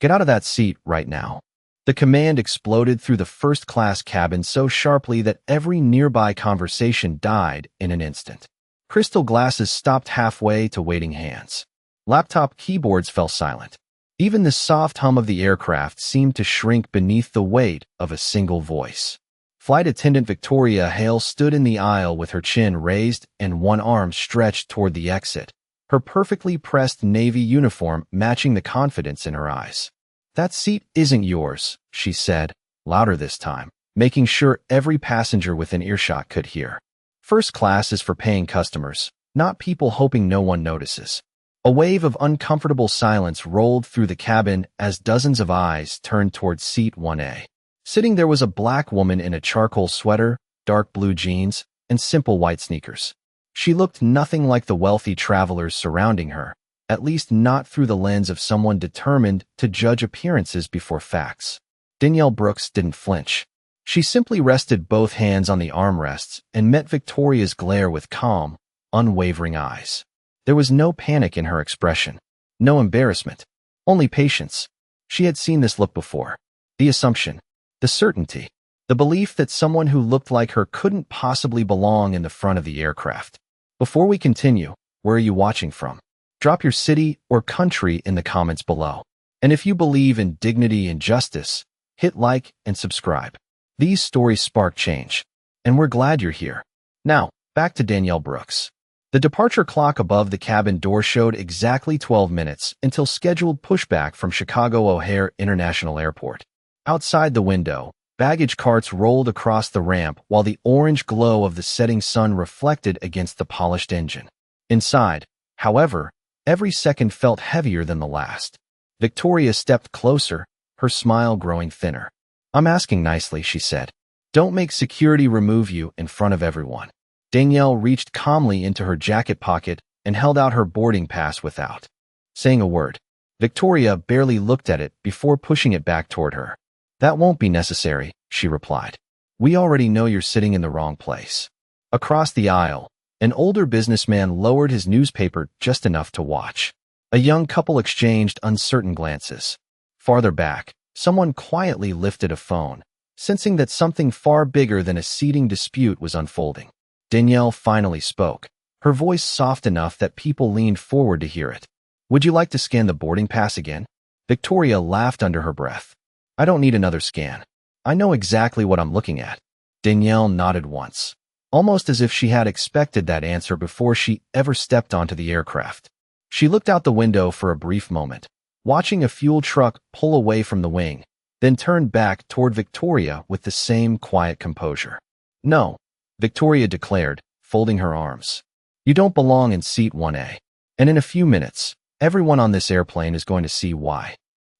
Get out of that seat right now. The command exploded through the first-class cabin so sharply that every nearby conversation died in an instant. Crystal glasses stopped halfway to waiting hands. Laptop keyboards fell silent. Even the soft hum of the aircraft seemed to shrink beneath the weight of a single voice. Flight attendant Victoria Hale stood in the aisle with her chin raised and one arm stretched toward the exit, her perfectly pressed navy uniform matching the confidence in her eyes. "That seat isn't yours," she said, louder this time, making sure every passenger within earshot could hear. "First class is for paying customers, not people hoping no one notices." A wave of uncomfortable silence rolled through the cabin as dozens of eyes turned toward seat 1A. Sitting there was a black woman in a charcoal sweater, dark blue jeans, and simple white sneakers. She looked nothing like the wealthy travelers surrounding her, at least not through the lens of someone determined to judge appearances before facts. Danielle Brooks didn't flinch. She simply rested both hands on the armrests and met Victoria's glare with calm, unwavering eyes. There was no panic in her expression, no embarrassment, only patience. She had seen this look before. The assumption, the certainty, the belief that someone who looked like her couldn't possibly belong in the front of the aircraft. Before we continue, where are you watching from? Drop your city or country in the comments below. And if you believe in dignity and justice, hit like and subscribe. These stories spark change, and we're glad you're here. Now, back to Danielle Brooks. The departure clock above the cabin door showed exactly 12 minutes until scheduled pushback from Chicago O'Hare International Airport. Outside the window, baggage carts rolled across the ramp while the orange glow of the setting sun reflected against the polished engine. Inside, however, every second felt heavier than the last. Victoria stepped closer, her smile growing thinner. "I'm asking nicely," she said. "Don't make security remove you in front of everyone." Danielle reached calmly into her jacket pocket and held out her boarding pass without saying a word. Victoria barely looked at it before pushing it back toward her. "That won't be necessary," she replied. "We already know you're sitting in the wrong place." Across the aisle, an older businessman lowered his newspaper just enough to watch. A young couple exchanged uncertain glances. Farther back, someone quietly lifted a phone, sensing that something far bigger than a seating dispute was unfolding. Danielle finally spoke, her voice soft enough that people leaned forward to hear it. "Would you like to scan the boarding pass again?" Victoria laughed under her breath. "I don't need another scan. I know exactly what I'm looking at." Danielle nodded once, almost as if she had expected that answer before she ever stepped onto the aircraft. She looked out the window for a brief moment, watching a fuel truck pull away from the wing, then turned back toward Victoria with the same quiet composure. "No," Victoria declared, folding her arms. "You don't belong in seat 1A. And in a few minutes, everyone on this airplane is going to see why."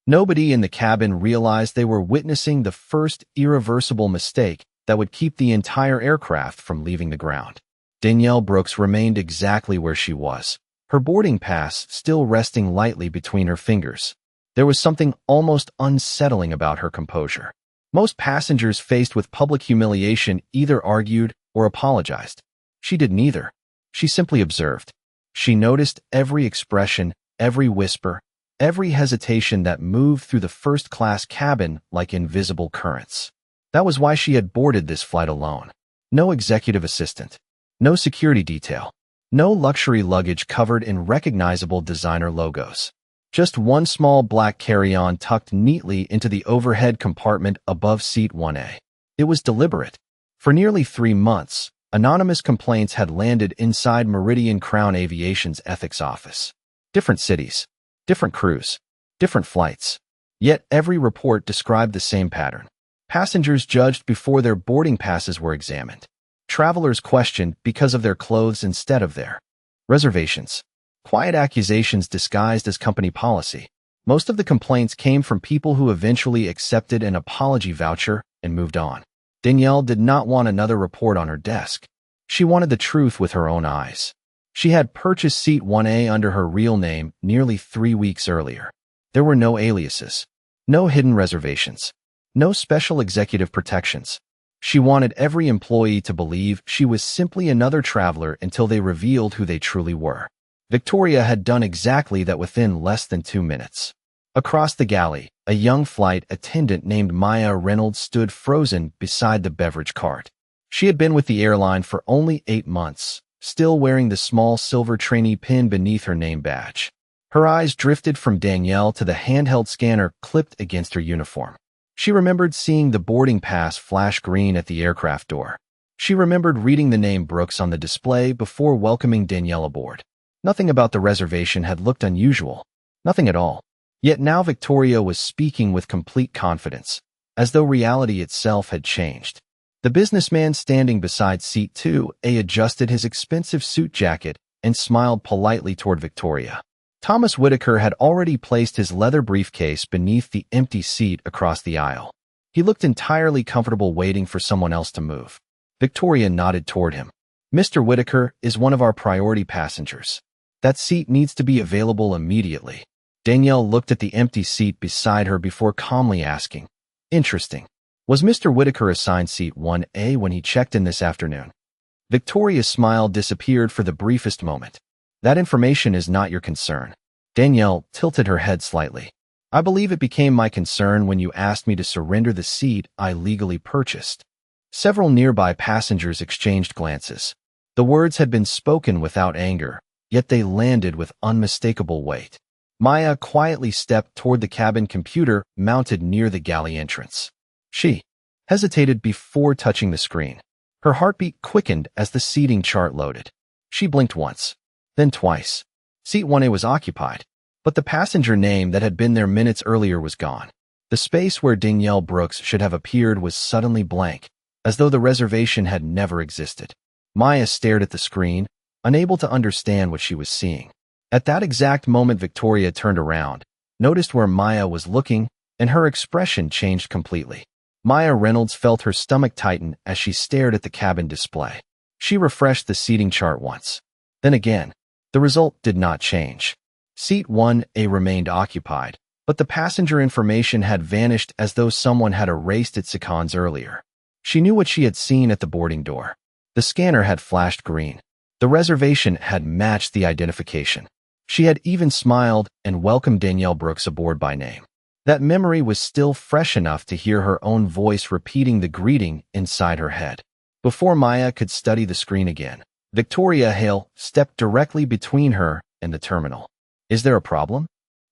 Nobody in the cabin realized they were witnessing the first irreversible mistake that would keep the entire aircraft from leaving the ground. Danielle Brooks remained exactly where she was, her boarding pass still resting lightly between her fingers. There was something almost unsettling about her composure. Most passengers faced with public humiliation either argued or apologized. She did neither. She simply observed. She noticed every expression, every whisper, every hesitation that moved through the first-class cabin like invisible currents. That was why she had boarded this flight alone. No executive assistant. No security detail. No luxury luggage covered in recognizable designer logos. Just one small black carry-on tucked neatly into the overhead compartment above seat 1A. It was deliberate. For nearly 3 months, anonymous complaints had landed inside Meridian Crown Aviation's ethics office. Different cities, different crews, different flights. Yet every report described the same pattern. Passengers judged before their boarding passes were examined. Travelers questioned because of their clothes instead of their reservations. Quiet accusations disguised as company policy. Most of the complaints came from people who eventually accepted an apology voucher and moved on. Danielle did not want another report on her desk. She wanted the truth with her own eyes. She had purchased seat 1A under her real name nearly 3 weeks earlier. There were no aliases, no hidden reservations, no special executive protections. She wanted every employee to believe she was simply another traveler until they revealed who they truly were. Victoria had done exactly that within less than 2 minutes. Across the galley, a young flight attendant named Maya Reynolds stood frozen beside the beverage cart. She had been with the airline for only 8 months, still wearing the small silver trainee pin beneath her name badge. Her eyes drifted from Danielle to the handheld scanner clipped against her uniform. She remembered seeing the boarding pass flash green at the aircraft door. She remembered reading the name Brooks on the display before welcoming Danielle aboard. Nothing about the reservation had looked unusual. Nothing at all. Yet now Victoria was speaking with complete confidence, as though reality itself had changed. The businessman standing beside seat 2A adjusted his expensive suit jacket and smiled politely toward Victoria. Thomas Whitaker had already placed his leather briefcase beneath the empty seat across the aisle. He looked entirely comfortable waiting for someone else to move. Victoria nodded toward him. "Mr. Whitaker is one of our priority passengers. That seat needs to be available immediately." Danielle looked at the empty seat beside her before calmly asking, "Interesting. Was Mr. Whitaker assigned seat 1A when he checked in this afternoon?" Victoria's smile disappeared for the briefest moment. "That information is not your concern." Danielle tilted her head slightly. "I believe it became my concern when you asked me to surrender the seat I legally purchased." Several nearby passengers exchanged glances. The words had been spoken without anger, yet they landed with unmistakable weight. Maya quietly stepped toward the cabin computer mounted near the galley entrance. She hesitated before touching the screen. Her heartbeat quickened as the seating chart loaded. She blinked once, then twice. Seat 1A was occupied, but the passenger name that had been there minutes earlier was gone. The space where Danielle Brooks should have appeared was suddenly blank, as though the reservation had never existed. Maya stared at the screen, unable to understand what she was seeing. At that exact moment, Victoria turned around, noticed where Maya was looking, and her expression changed completely. Maya Reynolds felt her stomach tighten as she stared at the cabin display. She refreshed the seating chart once. Then again, the result did not change. Seat 1A remained occupied, but the passenger information had vanished as though someone had erased its seconds earlier. She knew what she had seen at the boarding door. The scanner had flashed green. The reservation had matched the identification. She had even smiled and welcomed Danielle Brooks aboard by name. That memory was still fresh enough to hear her own voice repeating the greeting inside her head. Before Maya could study the screen again, Victoria Hale stepped directly between her and the terminal. "Is there a problem?"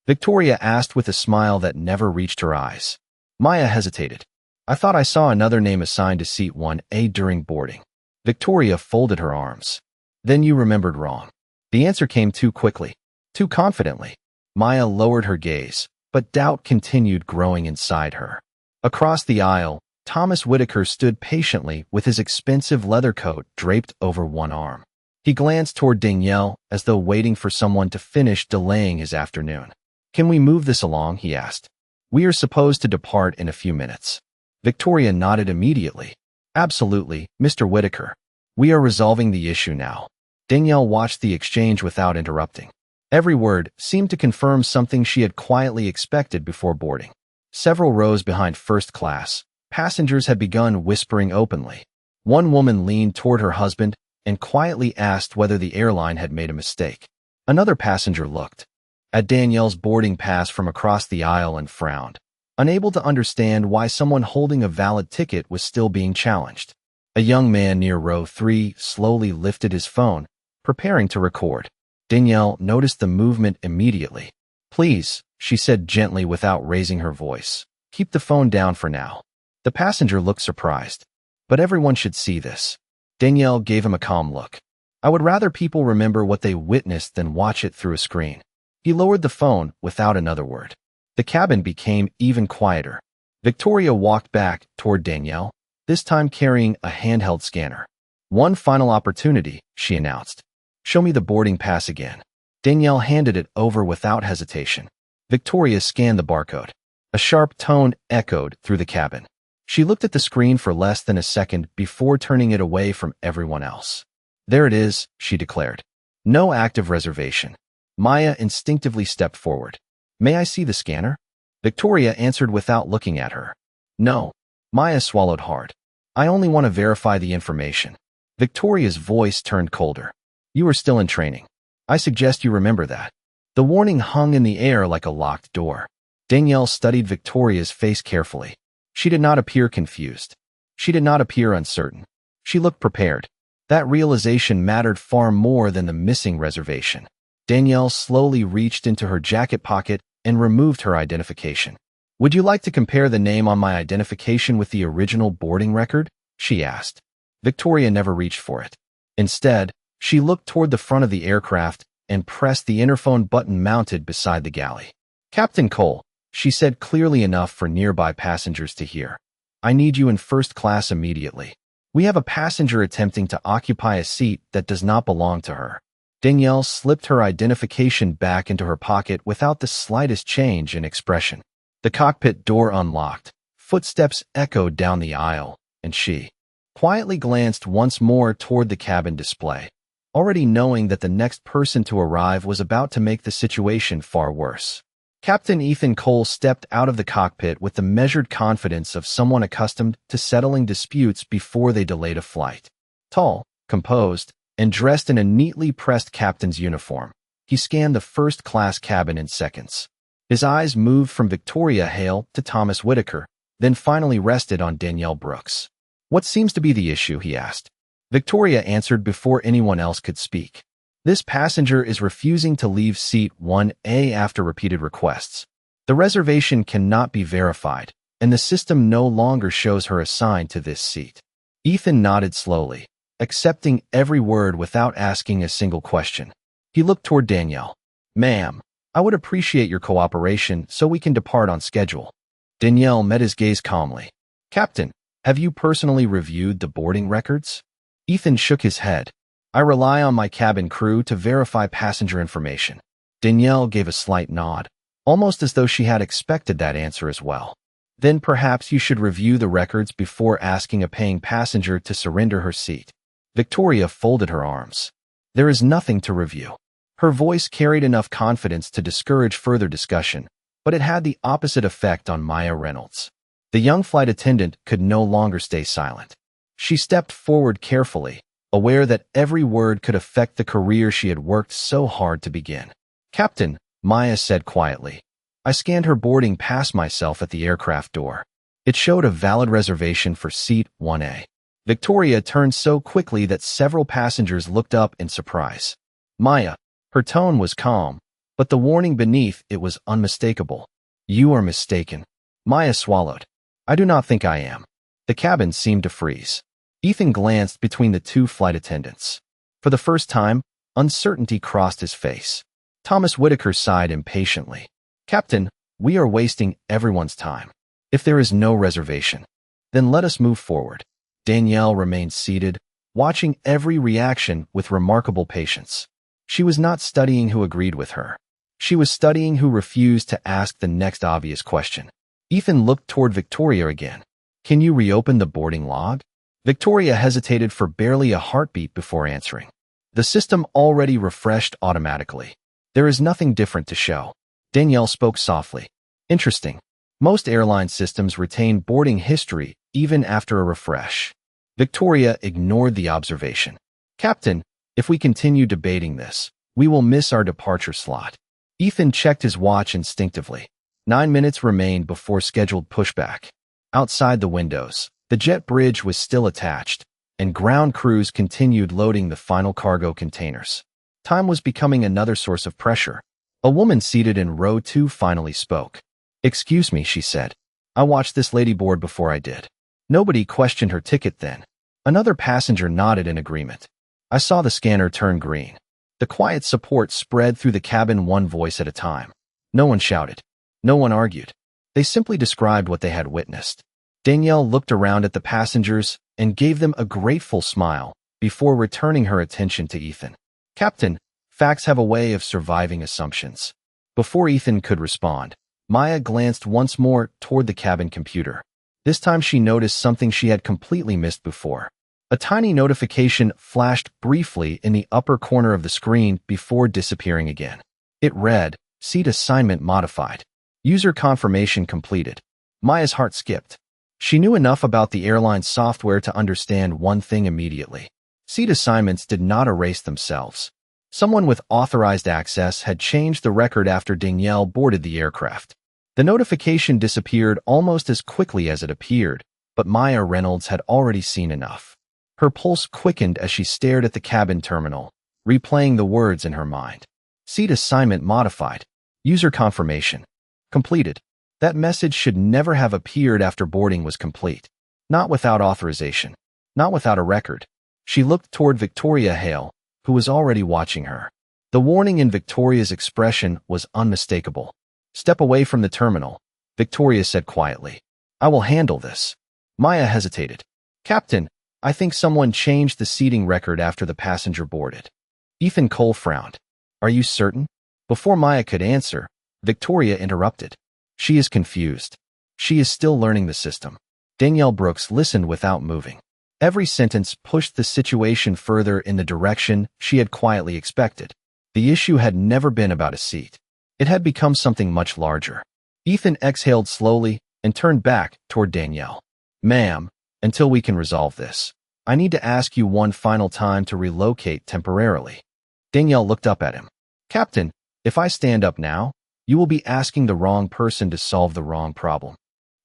Victoria asked with a smile that never reached her eyes. Maya hesitated. "I thought I saw another name assigned to seat 1A during boarding." Victoria folded her arms. "Then you remembered wrong." The answer came too quickly, too confidently. Maya lowered her gaze, but doubt continued growing inside her. Across the aisle, Thomas Whitaker stood patiently with his expensive leather coat draped over one arm. He glanced toward Danielle as though waiting for someone to finish delaying his afternoon. "Can we move this along?" he asked. "We are supposed to depart in a few minutes." Victoria nodded immediately. "Absolutely, Mr. Whitaker. We are resolving the issue now." Danielle watched the exchange without interrupting. Every word seemed to confirm something she had quietly expected before boarding. Several rows behind first class, passengers had begun whispering openly. One woman leaned toward her husband and quietly asked whether the airline had made a mistake. Another passenger looked at Danielle's boarding pass from across the aisle and frowned, unable to understand why someone holding a valid ticket was still being challenged. A young man near row 3 slowly lifted his phone, preparing to record. Danielle noticed the movement immediately. "Please," she said gently without raising her voice, "keep the phone down for now." The passenger looked surprised. "But everyone should see this." Danielle gave him a calm look. "I would rather people remember what they witnessed than watch it through a screen." He lowered the phone without another word. The cabin became even quieter. Victoria walked back toward Danielle, this time carrying a handheld scanner. "One final opportunity," she announced. "Show me the boarding pass again." Danielle handed it over without hesitation. Victoria scanned the barcode. A sharp tone echoed through the cabin. She looked at the screen for less than a second before turning it away from everyone else. "There it is," she declared. "No active reservation." Maya instinctively stepped forward. "May I see the scanner?" Victoria answered without looking at her. "No." Maya swallowed hard. "I only want to verify the information." Victoria's voice turned colder. "You are still in training. I suggest you remember that." The warning hung in the air like a locked door. Danielle studied Victoria's face carefully. She did not appear confused. She did not appear uncertain. She looked prepared. That realization mattered far more than the missing reservation. Danielle slowly reached into her jacket pocket and removed her identification. "Would you like to compare the name on my identification with the original boarding record?" she asked. Victoria never reached for it. Instead, she looked toward the front of the aircraft and pressed the interphone button mounted beside the galley. "Captain Cole," she said clearly enough for nearby passengers to hear, "I need you in first class immediately. We have a passenger attempting to occupy a seat that does not belong to her." Danielle slipped her identification back into her pocket without the slightest change in expression. The cockpit door unlocked, footsteps echoed down the aisle, and she quietly glanced once more toward the cabin display, already knowing that the next person to arrive was about to make the situation far worse. Captain Ethan Cole stepped out of the cockpit with the measured confidence of someone accustomed to settling disputes before they delayed a flight. Tall, composed, and dressed in a neatly pressed captain's uniform, he scanned the first-class cabin in seconds. His eyes moved from Victoria Hale to Thomas Whitaker, then finally rested on Danielle Brooks. "What seems to be the issue?" he asked. Victoria answered before anyone else could speak. "This passenger is refusing to leave seat 1A after repeated requests. The reservation cannot be verified, and the system no longer shows her assigned to this seat." Ethan nodded slowly, accepting every word without asking a single question. He looked toward Danielle. "Ma'am, I would appreciate your cooperation so we can depart on schedule." Danielle met his gaze calmly. "Captain, have you personally reviewed the boarding records?" Ethan shook his head. "I rely on my cabin crew to verify passenger information." Danielle gave a slight nod, almost as though she had expected that answer as well. "Then perhaps you should review the records before asking a paying passenger to surrender her seat." Victoria folded her arms. "There is nothing to review." Her voice carried enough confidence to discourage further discussion, but it had the opposite effect on Maya Reynolds. The young flight attendant could no longer stay silent. She stepped forward carefully, aware that every word could affect the career she had worked so hard to begin. "Captain," Maya said quietly, "I scanned her boarding pass myself at the aircraft door. It showed a valid reservation for seat 1A. Victoria turned so quickly that several passengers looked up in surprise. "Maya," her tone was calm, but the warning beneath it was unmistakable. "You are mistaken." Maya swallowed. "I do not think I am." The cabin seemed to freeze. Ethan glanced between the two flight attendants. For the first time, uncertainty crossed his face. Thomas Whitaker sighed impatiently. "Captain, we are wasting everyone's time. If there is no reservation, then let us move forward." Danielle remained seated, watching every reaction with remarkable patience. She was not studying who agreed with her. She was studying who refused to ask the next obvious question. Ethan looked toward Victoria again. "Can you reopen the boarding log?" Victoria hesitated for barely a heartbeat before answering. The system already refreshed automatically. "There is nothing different to show." Danielle spoke softly. "Interesting. Most airline systems retain boarding history even after a refresh." Victoria ignored the observation. "Captain, if we continue debating this, we will miss our departure slot." Ethan checked his watch instinctively. 9 minutes remained before scheduled pushback. Outside the windows, the jet bridge was still attached, and ground crews continued loading the final cargo containers. Time was becoming another source of pressure. A woman seated in row 2 finally spoke. "Excuse me," she said. "I watched this lady board before I did." Nobody questioned her ticket then. Another passenger nodded in agreement. "I saw the scanner turn green." The quiet support spread through the cabin, one voice at a time. No one shouted. No one argued. They simply described what they had witnessed. Danielle looked around at the passengers and gave them a grateful smile before returning her attention to Ethan. "Captain, facts have a way of surviving assumptions." Before Ethan could respond, Maya glanced once more toward the cabin computer. This time she noticed something she had completely missed before. A tiny notification flashed briefly in the upper corner of the screen before disappearing again. It read, "Seat assignment modified. User confirmation completed." Maya's heart skipped. She knew enough about the airline software to understand one thing immediately. Seat assignments did not erase themselves. Someone with authorized access had changed the record after Danielle boarded the aircraft. The notification disappeared almost as quickly as it appeared, but Maya Reynolds had already seen enough. Her pulse quickened as she stared at the cabin terminal, replaying the words in her mind. Seat assignment modified. User confirmation completed. That message should never have appeared after boarding was complete. Not without authorization. Not without a record. She looked toward Victoria Hale, who was already watching her. The warning in Victoria's expression was unmistakable. Step away from the terminal, Victoria said quietly. I will handle this. Maya hesitated. Captain, I think someone changed the seating record after the passenger boarded. Ethan Cole frowned. Are you certain? Before Maya could answer, Victoria interrupted. She is confused. She is still learning the system. Danielle Brooks listened without moving. Every sentence pushed the situation further in the direction she had quietly expected. The issue had never been about a seat. It had become something much larger. Ethan exhaled slowly and turned back toward Danielle. Ma'am, until we can resolve this, I need to ask you one final time to relocate temporarily. Danielle looked up at him. Captain, if I stand up now, you will be asking the wrong person to solve the wrong problem.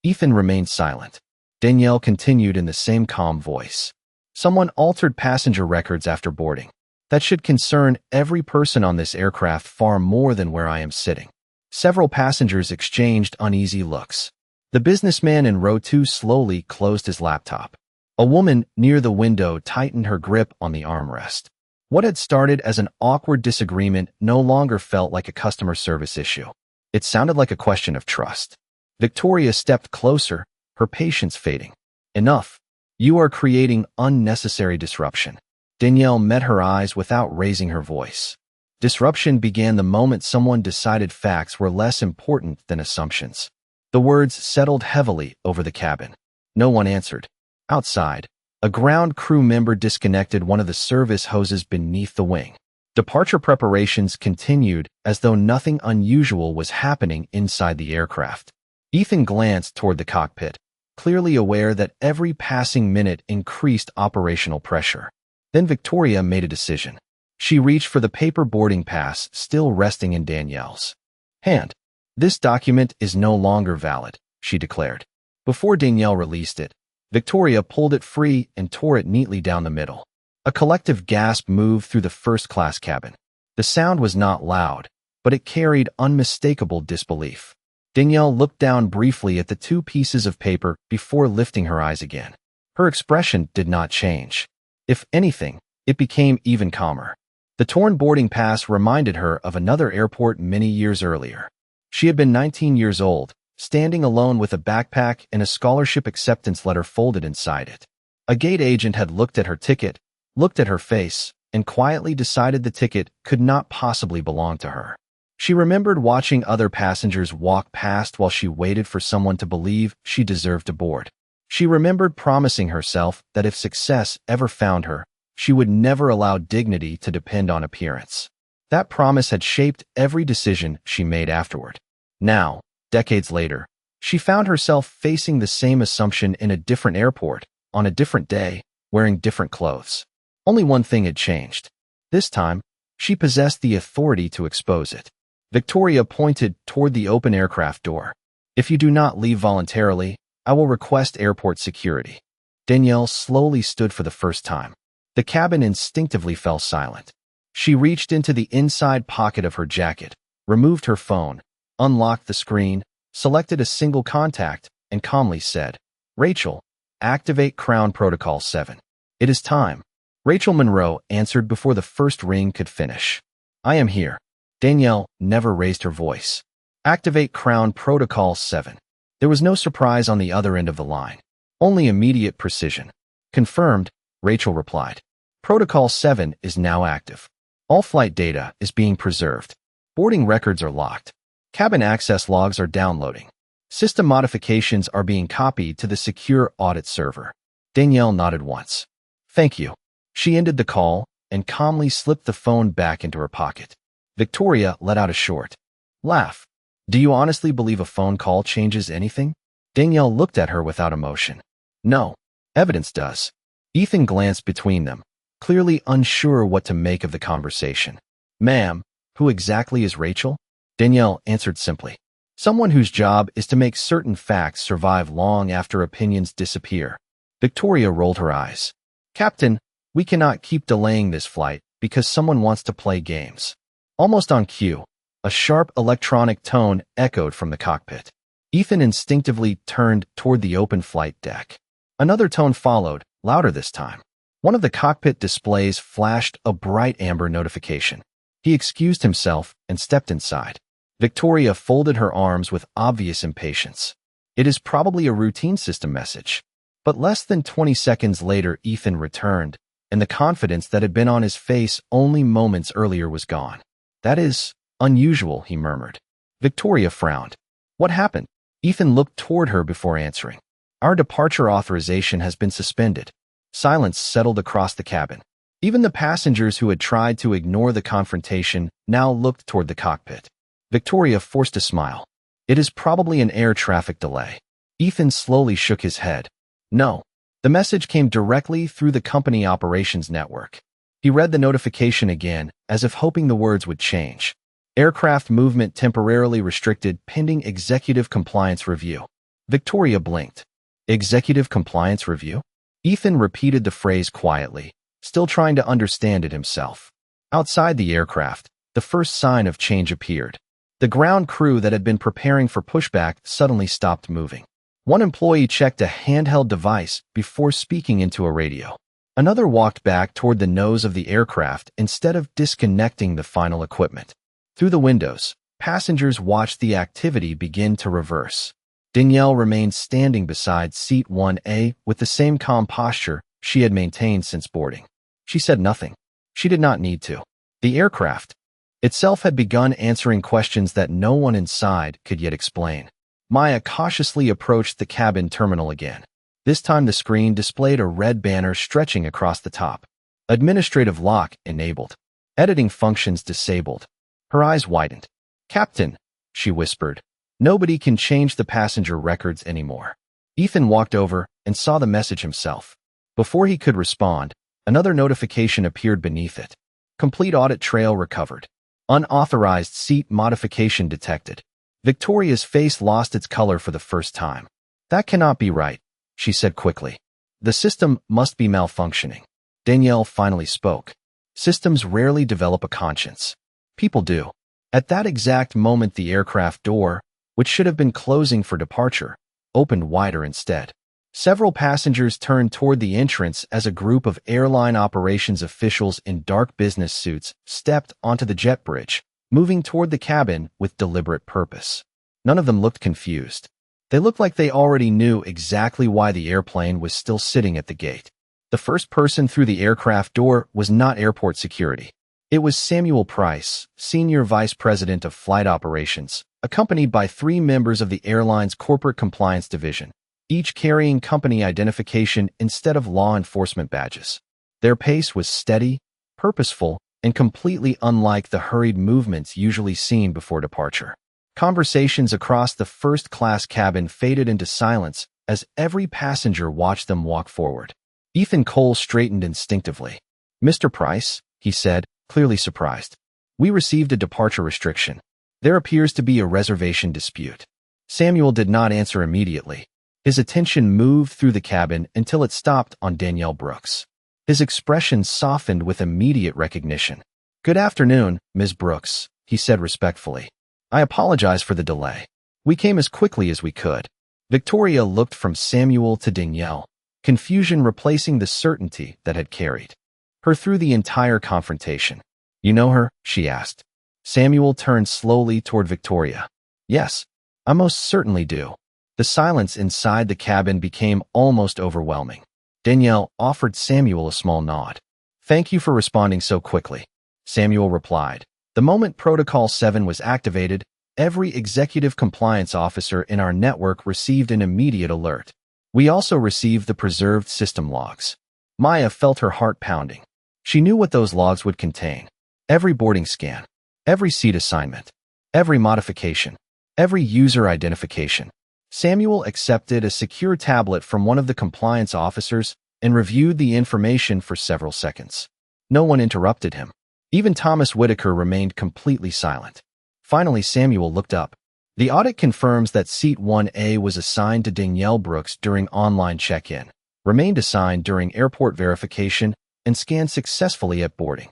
Ethan remained silent. Danielle continued in the same calm voice. Someone altered passenger records after boarding. That should concern every person on this aircraft far more than where I am sitting. Several passengers exchanged uneasy looks. The businessman in row 2 slowly closed his laptop. A woman near the window tightened her grip on the armrest. What had started as an awkward disagreement no longer felt like a customer service issue. It sounded like a question of trust. Victoria stepped closer, her patience fading. Enough. You are creating unnecessary disruption. Danielle met her eyes without raising her voice. Disruption began the moment someone decided facts were less important than assumptions. The words settled heavily over the cabin. No one answered. Outside, a ground crew member disconnected one of the service hoses beneath the wing. Departure preparations continued as though nothing unusual was happening inside the aircraft. Ethan glanced toward the cockpit, clearly aware that every passing minute increased operational pressure. Then Victoria made a decision. She reached for the paper boarding pass still resting in Danielle's hand. This document is no longer valid, she declared. Before Danielle released it, Victoria pulled it free and tore it neatly down the middle. A collective gasp moved through the first-class cabin. The sound was not loud, but it carried unmistakable disbelief. Danielle looked down briefly at the 2 pieces of paper before lifting her eyes again. Her expression did not change. If anything, it became even calmer. The torn boarding pass reminded her of another airport many years earlier. She had been 19 years old, standing alone with a backpack and a scholarship acceptance letter folded inside it. A gate agent had looked at her ticket, looked at her face, and quietly decided the ticket could not possibly belong to her. She remembered watching other passengers walk past while she waited for someone to believe she deserved to board. She remembered promising herself that if success ever found her, she would never allow dignity to depend on appearance. That promise had shaped every decision she made afterward. Now, decades later, she found herself facing the same assumption in a different airport, on a different day, wearing different clothes. Only one thing had changed. This time, she possessed the authority to expose it. Victoria pointed toward the open aircraft door. If you do not leave voluntarily, I will request airport security. Danielle slowly stood for the first time. The cabin instinctively fell silent. She reached into the inside pocket of her jacket, removed her phone, unlocked the screen, selected a single contact, and calmly said, Rachel, activate Crown Protocol 7. It is time. Rachel Monroe answered before the first ring could finish. I am here. Danielle never raised her voice. Activate Crown Protocol 7. There was no surprise on the other end of the line. Only immediate precision. Confirmed, Rachel replied. Protocol 7 is now active. All flight data is being preserved. Boarding records are locked. Cabin access logs are downloading. System modifications are being copied to the secure audit server. Danielle nodded once. Thank you. She ended the call and calmly slipped the phone back into her pocket. Victoria let out a short laugh. Do you honestly believe a phone call changes anything? Danielle looked at her without emotion. No. Evidence does. Ethan glanced between them, clearly unsure what to make of the conversation. Ma'am, who exactly is Rachel? Danielle answered simply. Someone whose job is to make certain facts survive long after opinions disappear. Victoria rolled her eyes. Captain, we cannot keep delaying this flight because someone wants to play games. Almost on cue, a sharp electronic tone echoed from the cockpit. Ethan instinctively turned toward the open flight deck. Another tone followed, louder this time. One of the cockpit displays flashed a bright amber notification. He excused himself and stepped inside. Victoria folded her arms with obvious impatience. It is probably a routine system message. But less than 20 seconds later, Ethan returned, and the confidence that had been on his face only moments earlier was gone. That is unusual, he murmured. Victoria frowned. What happened? Ethan looked toward her before answering. Our departure authorization has been suspended. Silence settled across the cabin. Even the passengers who had tried to ignore the confrontation now looked toward the cockpit. Victoria forced a smile. It is probably an air traffic delay. Ethan slowly shook his head. No. The message came directly through the company operations network. He read the notification again, as if hoping the words would change. Aircraft movement temporarily restricted pending executive compliance review. Victoria blinked. Executive compliance review? Ethan repeated the phrase quietly, still trying to understand it himself. Outside the aircraft, the first sign of change appeared. The ground crew that had been preparing for pushback suddenly stopped moving. One employee checked a handheld device before speaking into a radio. Another walked back toward the nose of the aircraft instead of disconnecting the final equipment. Through the windows, passengers watched the activity begin to reverse. Danielle remained standing beside seat 1A with the same calm posture she had maintained since boarding. She said nothing. She did not need to. The aircraft itself had begun answering questions that no one inside could yet explain. Maya cautiously approached the cabin terminal again. This time the screen displayed a red banner stretching across the top. Administrative lock enabled. Editing functions disabled. Her eyes widened. Captain, she whispered. Nobody can change the passenger records anymore. Ethan walked over and saw the message himself. Before he could respond, another notification appeared beneath it. Complete audit trail recovered. Unauthorized seat modification detected. Victoria's face lost its color for the first time. That cannot be right, she said quickly. The system must be malfunctioning. Danielle finally spoke. Systems rarely develop a conscience. People do. At that exact moment, the aircraft door, which should have been closing for departure, opened wider instead. Several passengers turned toward the entrance as a group of airline operations officials in dark business suits stepped onto the jet bridge, moving toward the cabin with deliberate purpose. None of them looked confused. They looked like they already knew exactly why the airplane was still sitting at the gate. The first person through the aircraft door was not airport security. It was Samuel Price, Senior Vice President of Flight Operations, accompanied by 3 members of the airline's Corporate Compliance Division, each carrying company identification instead of law enforcement badges. Their pace was steady, purposeful, and completely unlike the hurried movements usually seen before departure. Conversations across the first-class cabin faded into silence as every passenger watched them walk forward. Ethan Cole straightened instinctively. Mr. Price, he said, clearly surprised. We received a departure restriction. There appears to be a reservation dispute. Samuel did not answer immediately. His attention moved through the cabin until it stopped on Danielle Brooks. His expression softened with immediate recognition. Good afternoon, Ms. Brooks, he said respectfully. I apologize for the delay. We came as quickly as we could. Victoria looked from Samuel to Danielle, confusion replacing the certainty that had carried her through the entire confrontation. You know her? She asked. Samuel turned slowly toward Victoria. Yes, I most certainly do. The silence inside the cabin became almost overwhelming. Danielle offered Samuel a small nod. Thank you for responding so quickly, Samuel replied. The moment Protocol 7 was activated, every executive compliance officer in our network received an immediate alert. We also received the preserved system logs. Maya felt her heart pounding. She knew what those logs would contain. Every boarding scan, every seat assignment, every modification, every user identification. Samuel accepted a secure tablet from one of the compliance officers and reviewed the information for several seconds. No one interrupted him. Even Thomas Whitaker remained completely silent. Finally, Samuel looked up. The audit confirms that Seat 1A was assigned to Danielle Brooks during online check-in, remained assigned during airport verification, and scanned successfully at boarding.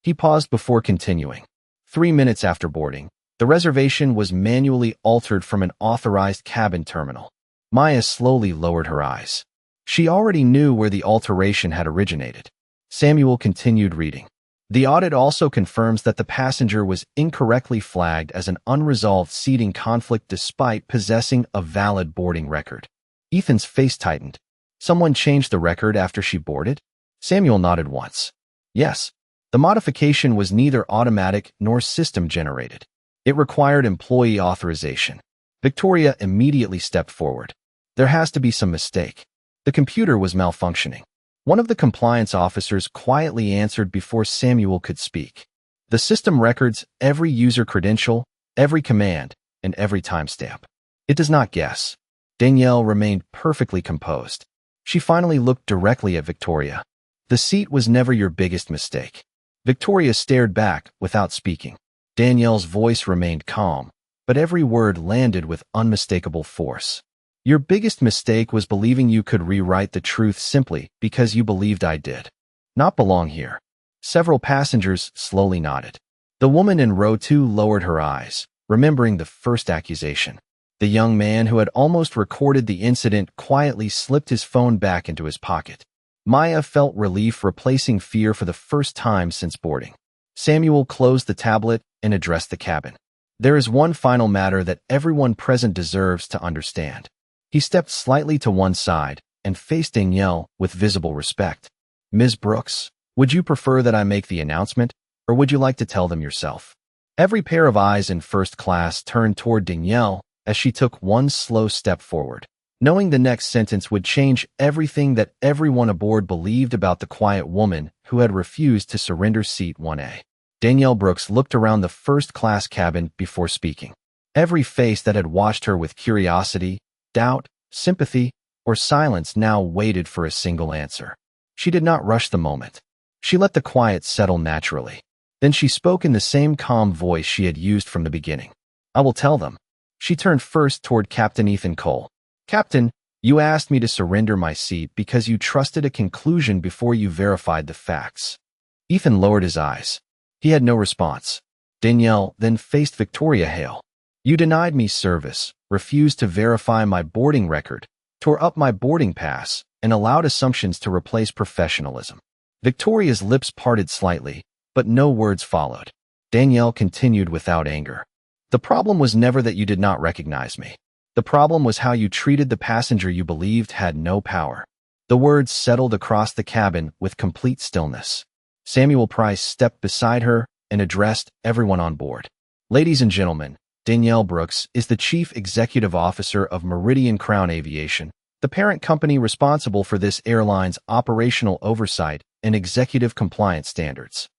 He paused before continuing. 3 minutes after boarding, the reservation was manually altered from an authorized cabin terminal. Maya slowly lowered her eyes. She already knew where the alteration had originated. Samuel continued reading. The audit also confirms that the passenger was incorrectly flagged as an unresolved seating conflict despite possessing a valid boarding record. Ethan's face tightened. Someone changed the record after she boarded? Samuel nodded once. Yes. The modification was neither automatic nor system-generated. It required employee authorization. Victoria immediately stepped forward. There has to be some mistake. The computer was malfunctioning. One of the compliance officers quietly answered before Samuel could speak. The system records every user credential, every command, and every timestamp. It does not guess. Danielle remained perfectly composed. She finally looked directly at Victoria. The seat was never your biggest mistake. Victoria stared back without speaking. Danielle's voice remained calm, but every word landed with unmistakable force. Your biggest mistake was believing you could rewrite the truth simply because you believed I did not belong here. Several passengers slowly nodded. The woman in row 2 lowered her eyes, remembering the first accusation. The young man who had almost recorded the incident quietly slipped his phone back into his pocket. Maya felt relief replacing fear for the first time since boarding. Samuel closed the tablet and addressed the cabin. There is one final matter that everyone present deserves to understand. He stepped slightly to one side and faced Danielle with visible respect. Ms. Brooks, would you prefer that I make the announcement, or would you like to tell them yourself? Every pair of eyes in first class turned toward Danielle as she took one slow step forward. Knowing the next sentence would change everything that everyone aboard believed about the quiet woman who had refused to surrender seat 1A. Danielle Brooks looked around the first-class cabin before speaking. Every face that had watched her with curiosity, doubt, sympathy, or silence now waited for a single answer. She did not rush the moment. She let the quiet settle naturally. Then she spoke in the same calm voice she had used from the beginning. I will tell them. She turned first toward Captain Ethan Cole. Captain, you asked me to surrender my seat because you trusted a conclusion before you verified the facts. Ethan lowered his eyes. He had no response. Danielle then faced Victoria Hale. You denied me service, refused to verify my boarding record, tore up my boarding pass, and allowed assumptions to replace professionalism. Victoria's lips parted slightly, but no words followed. Danielle continued without anger. The problem was never that you did not recognize me. The problem was how you treated the passenger you believed had no power. The words settled across the cabin with complete stillness. Samuel Price stepped beside her and addressed everyone on board. Ladies and gentlemen, Danielle Brooks is the Chief Executive Officer of Meridian Crown Aviation, the parent company responsible for this airline's operational oversight and executive compliance standards.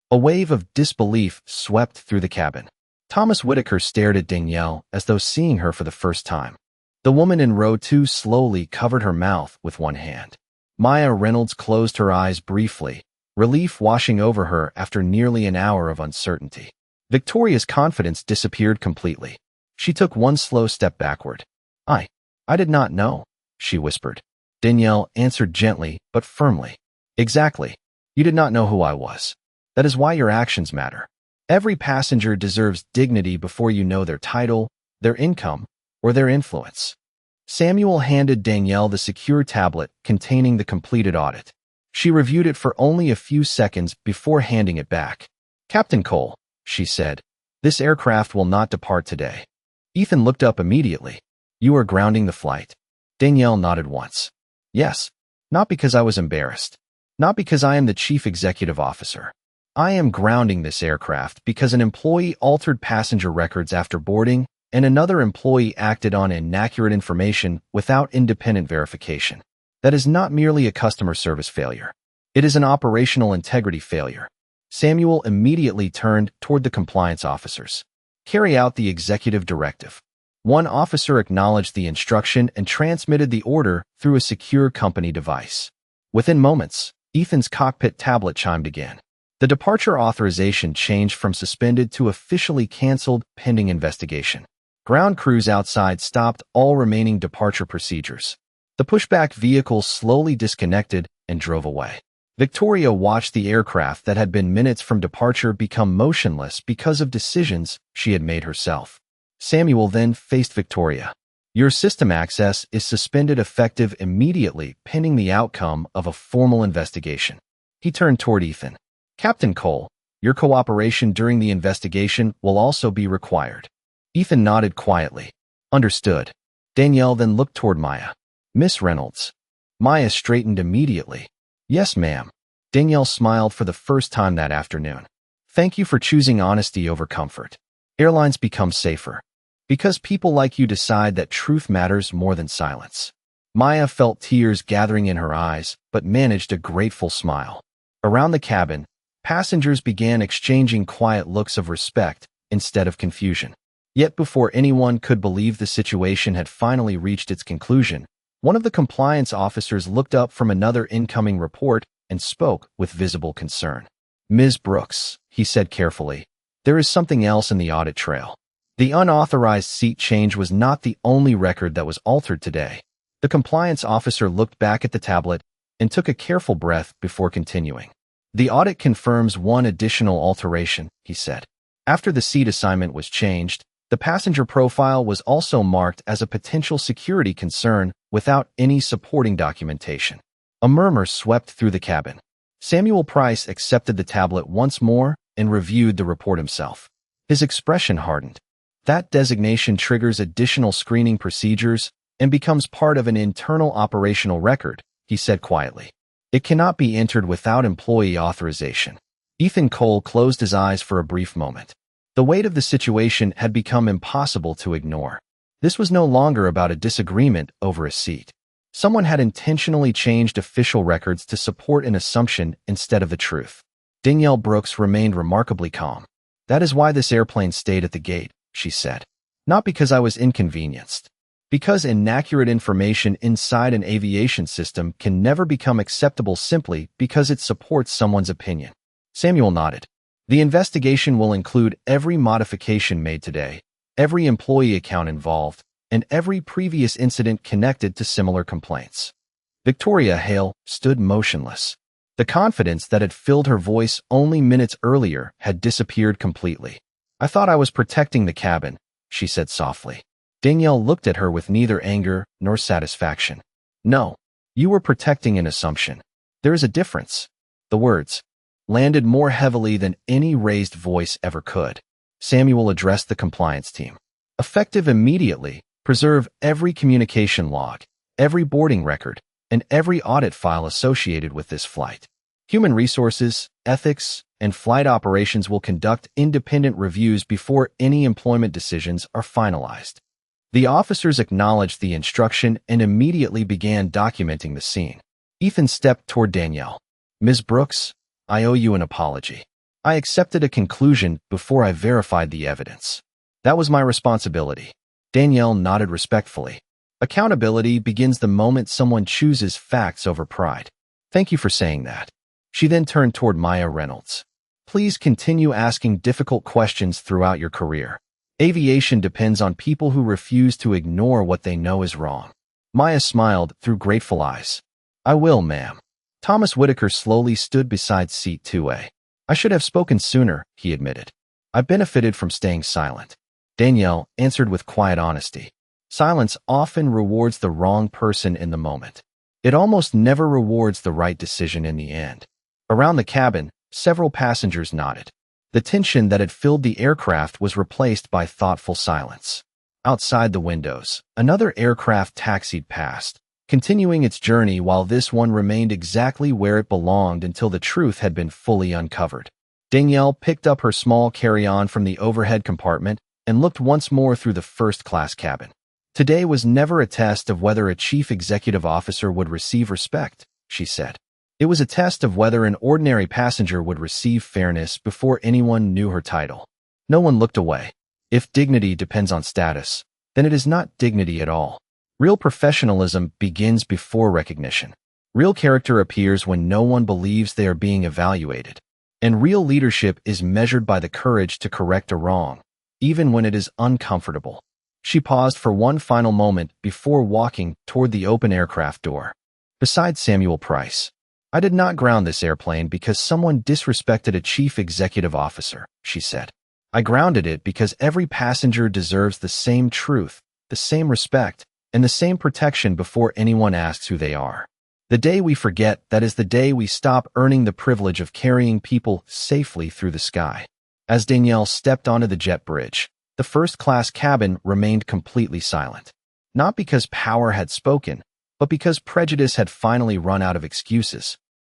A wave of disbelief swept through the cabin. Thomas Whitaker stared at Danielle as though seeing her for the first time. The woman in row 2 slowly covered her mouth with one hand. Maya Reynolds closed her eyes briefly, relief washing over her after nearly an hour of uncertainty. Victoria's confidence disappeared completely. She took one slow step backward. I did not know, she whispered. Danielle answered gently but firmly. Exactly. You did not know who I was. That is why your actions matter. Every passenger deserves dignity before you know their title, their income, or their influence. Samuel handed Danielle the secure tablet containing the completed audit. She reviewed it for only a few seconds before handing it back. Captain Cole, she said, this aircraft will not depart today. Ethan looked up immediately. You are grounding the flight. Danielle nodded once. Yes, not because I was embarrassed. Not because I am the chief executive officer. I am grounding this aircraft because an employee altered passenger records after boarding and another employee acted on inaccurate information without independent verification. That is not merely a customer service failure. It is an operational integrity failure. Samuel immediately turned toward the compliance officers. Carry out the executive directive. One officer acknowledged the instruction and transmitted the order through a secure company device. Within moments, Ethan's cockpit tablet chimed again. The departure authorization changed from suspended to officially canceled pending investigation. Ground crews outside stopped all remaining departure procedures. The pushback vehicle slowly disconnected and drove away. Victoria watched the aircraft that had been minutes from departure become motionless because of decisions she had made herself. Samuel then faced Victoria. Your system access is suspended effective immediately pending the outcome of a formal investigation. He turned toward Ethan. Captain Cole, your cooperation during the investigation will also be required. Ethan nodded quietly. Understood. Danielle then looked toward Maya. Miss Reynolds. Maya straightened immediately. Yes, ma'am. Danielle smiled for the first time that afternoon. Thank you for choosing honesty over comfort. Airlines become safer because people like you decide that truth matters more than silence. Maya felt tears gathering in her eyes, but managed a grateful smile. Around the cabin, passengers began exchanging quiet looks of respect instead of confusion. Yet before anyone could believe the situation had finally reached its conclusion, one of the compliance officers looked up from another incoming report and spoke with visible concern. Ms. Brooks, he said carefully, there is something else in the audit trail. The unauthorized seat change was not the only record that was altered today. The compliance officer looked back at the tablet and took a careful breath before continuing. The audit confirms one additional alteration, he said. After the seat assignment was changed, the passenger profile was also marked as a potential security concern without any supporting documentation. A murmur swept through the cabin. Samuel Price accepted the tablet once more and reviewed the report himself. His expression hardened. That designation triggers additional screening procedures and becomes part of an internal operational record, he said quietly. It cannot be entered without employee authorization. Ethan Cole closed his eyes for a brief moment. The weight of the situation had become impossible to ignore. This was no longer about a disagreement over a seat. Someone had intentionally changed official records to support an assumption instead of the truth. Danielle Brooks remained remarkably calm. That is why this airplane stayed at the gate, she said. Not because I was inconvenienced. Because inaccurate information inside an aviation system can never become acceptable simply because it supports someone's opinion. Samuel nodded. The investigation will include every modification made today, every employee account involved, and every previous incident connected to similar complaints. Victoria Hale stood motionless. The confidence that had filled her voice only minutes earlier had disappeared completely. I thought I was protecting the cabin, she said softly. Danielle looked at her with neither anger nor satisfaction. No, you were protecting an assumption. There is a difference. The words landed more heavily than any raised voice ever could. Samuel addressed the compliance team. Effective immediately, preserve every communication log, every boarding record, and every audit file associated with this flight. Human resources, ethics, and flight operations will conduct independent reviews before any employment decisions are finalized. The officers acknowledged the instruction and immediately began documenting the scene. Ethan stepped toward Danielle. Ms. Brooks, I owe you an apology. I accepted a conclusion before I verified the evidence. That was my responsibility. Danielle nodded respectfully. Accountability begins the moment someone chooses facts over pride. Thank you for saying that. She then turned toward Maya Reynolds. Please continue asking difficult questions throughout your career. Aviation depends on people who refuse to ignore what they know is wrong. Maya smiled through grateful eyes. I will, ma'am. Thomas Whitaker slowly stood beside seat 2A. I should have spoken sooner, he admitted. I benefited from staying silent. Danielle answered with quiet honesty. Silence often rewards the wrong person in the moment. It almost never rewards the right decision in the end. Around the cabin, several passengers nodded. The tension that had filled the aircraft was replaced by thoughtful silence. Outside the windows, another aircraft taxied past, continuing its journey while this one remained exactly where it belonged until the truth had been fully uncovered. Danielle picked up her small carry-on from the overhead compartment and looked once more through the first-class cabin. Today was never a test of whether a chief executive officer would receive respect, she said. It was a test of whether an ordinary passenger would receive fairness before anyone knew her title. No one looked away. If dignity depends on status, then it is not dignity at all. Real professionalism begins before recognition. Real character appears when no one believes they are being evaluated. And real leadership is measured by the courage to correct a wrong, even when it is uncomfortable. She paused for one final moment before walking toward the open aircraft door. Besides Samuel Price, I did not ground this airplane because someone disrespected a chief executive officer, she said. I grounded it because every passenger deserves the same truth, the same respect, and the same protection before anyone asks who they are. The day we forget that is the day we stop earning the privilege of carrying people safely through the sky. As Danielle stepped onto the jet bridge, the first-class cabin remained completely silent. Not because power had spoken, but because prejudice had finally run out of excuses.